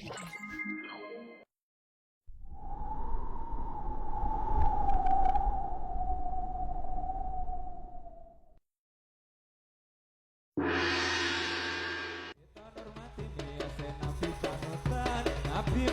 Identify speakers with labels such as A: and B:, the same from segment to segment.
A: Nabi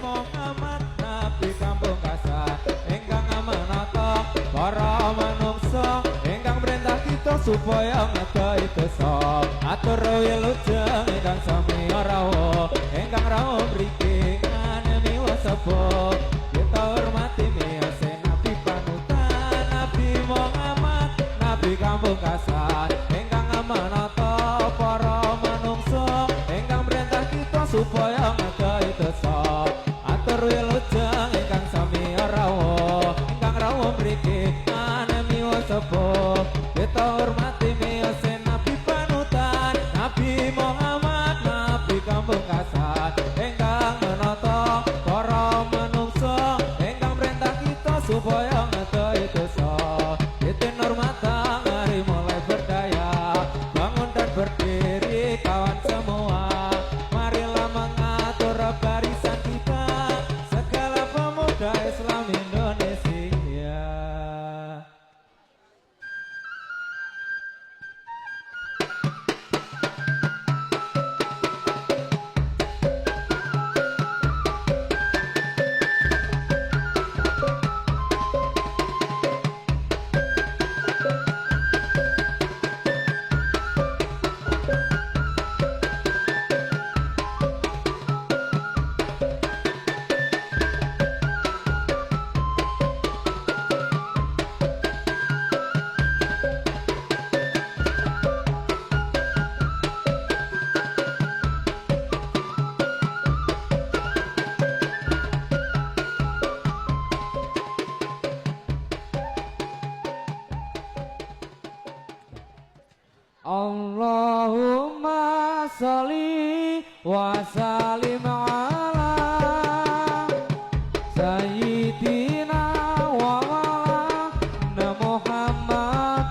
A: Muhammad, Nabi kampung kasar, engkang amanata para manungsa, engkang perintah kita supaya ngedahi dosa. Atur wilujeng engkang sami rawuh, engkang rawuh mriki nganeni wasapa. Kita hormati miyose Nabi panutan, Nabi Muhammad, Nabi kampung kasar, engkang amanata para manungsa, engkang perintah kita supaya ngedahi dosa. Atur wilujeng ingkang sami rawuh, ingkang rawuh mriki anemi wasapa. Kita hormati miyose Nabi panutan, Nabi Muhammad, Nabi kampung kasar, ingkang menata para manungsa, ingkang perintah kita supaya ngedahi dosa. Kita hormatan hari mulai berdaya, bangun dan berdiri kawan semua. Marilah mengatur barisan kita, segala pemuda Islam Indonesia. Allahumma sholli wa sallim ala sayyidina wa maulana Muhammadin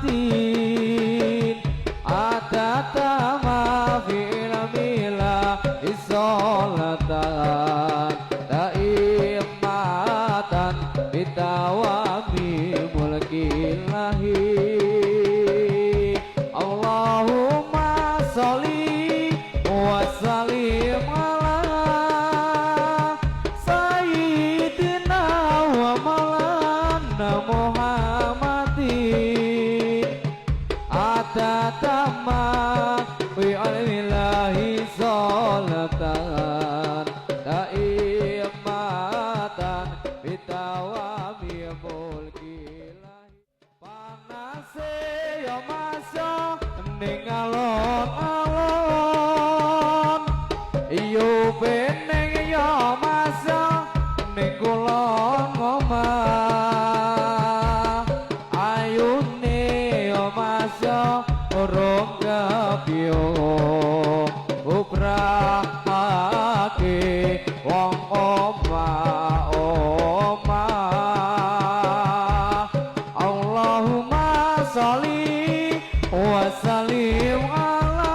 A: adada ma fi ilmila isolatan daimatan bitawami mulkillahi. Allahumma sholli wa sallim ala sayyidina wa maulana Muhammadin adada ma fi ilmillahi sholatan daimatan bitawami mulkillahi. Panase yo masya ning alon-alon, iyo beneng yo masya ning kulon omah. Ayune yo masya urung kebiyo ubrahake wong omah. Allahumma sholli wa sallim ala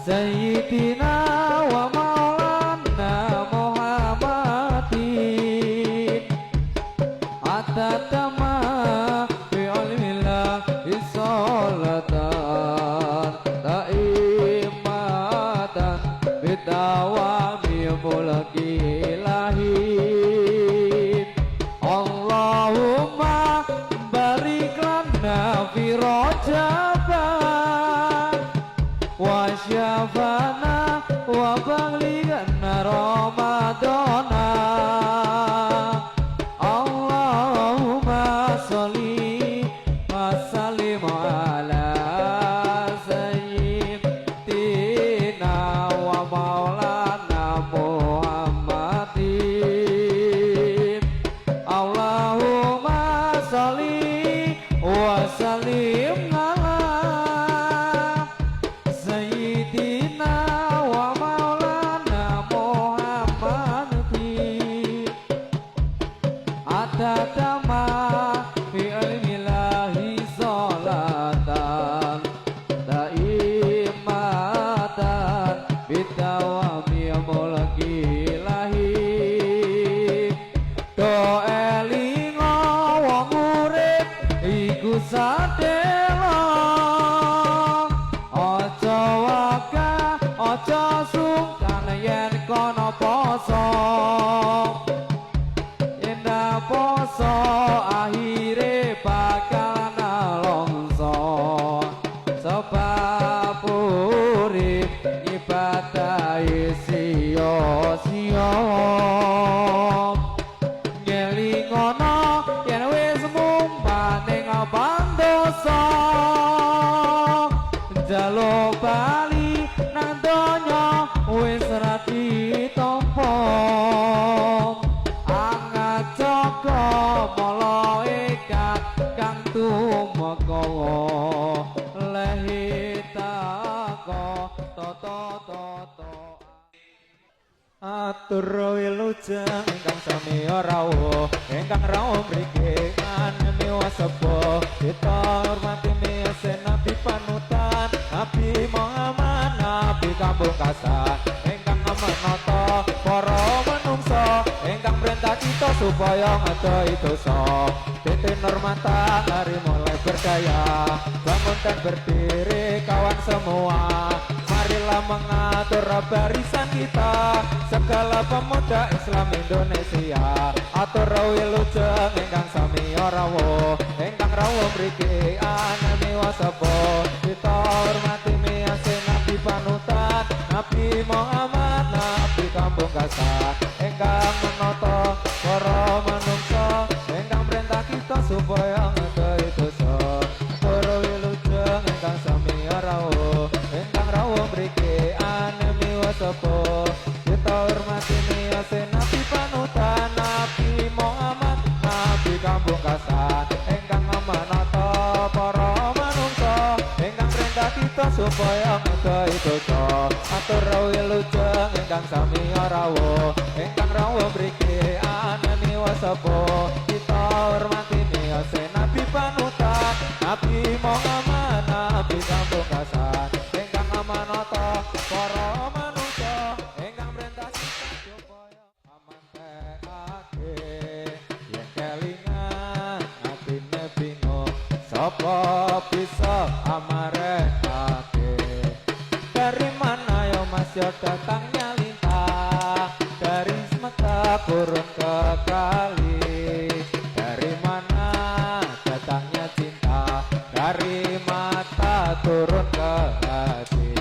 A: sayyidina wa maulana Muhammadin adada ma fi ilmillahi sholatan daimatan bitawami mulkillahi. Allahumma barik lana fi Rajab wa syafana wa baligana Ramadana. Allahumma sholli wa sallim ala sayyidina wa maulana Muhammadin. Allahumma sholli wa sallim ala sayyidina wa maulana Muhammadin adada ma fi ilmillahi sholatan daimatan bitawami urip ibadahi sia-sia ngelingono yen wis mumpah ning pandosa njaluk bali nang donya wis ra ditampa angat joko mala ikat kang tumekawa lehitaka toto
B: atur wilujeng ingkang sami rawuh ingkang rawuh mriki anemi wasapa kita hormati miyase nabi panutan Nabi Muhammad nabi kambungkasan ingkang menata para manungsa ingkang perintah kita supaya ngadai dosa titik hormatan hari mulai berdaya bangun dan berdiri kawan semua marilah mengatur barisan kita segala pemuda Islam Indonesia atur wilujeng ingkang sami rawuh ingkang rawuh mriki anemi wasapa kita hormati miyase nabi panutan Nabi Muhammad nabi kambungkasan ingkang menata para manungsa ingkang perintah kita supaya ngadai dosa atur wilujeng ingkang sami rawuh ingkang rawuh mriki anemi wasapa kita hormati miyase nabi panutan Nabi Muhammad nabi kambungkasan ingkang menata para manungsa ingkang perintah kita supaya ngadai dosa atur wilujeng ingkang sami rawuh ingkang rawuh mriki anemi wasapa kita hormati miyase nabi panutan Nabi Muhammad nabi kambungkasan ingkang menata para manungsa ingkang perintah kita supaya amantekake yen kelingan atine bingung sapa bisa amarekake dari mana yo mas yo datangnya lintah dari semesta kurun ke kali dari mana datangnya cinta dari mata turun ke hati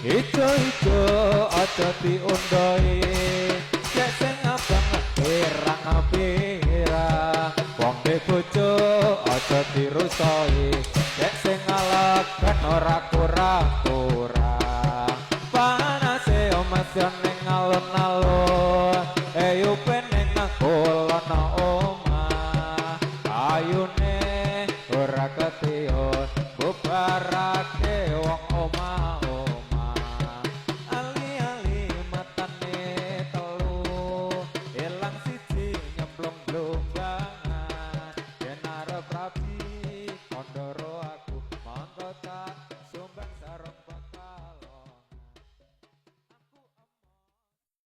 B: ijo-ijo aja diundoi cek sing abang pirang pirang wong de bojo aja dirusoi cek sing alegen ora kurang-kurang panase omas yo ning alun-alun ayo peneng kulon omah ayune ora ketiun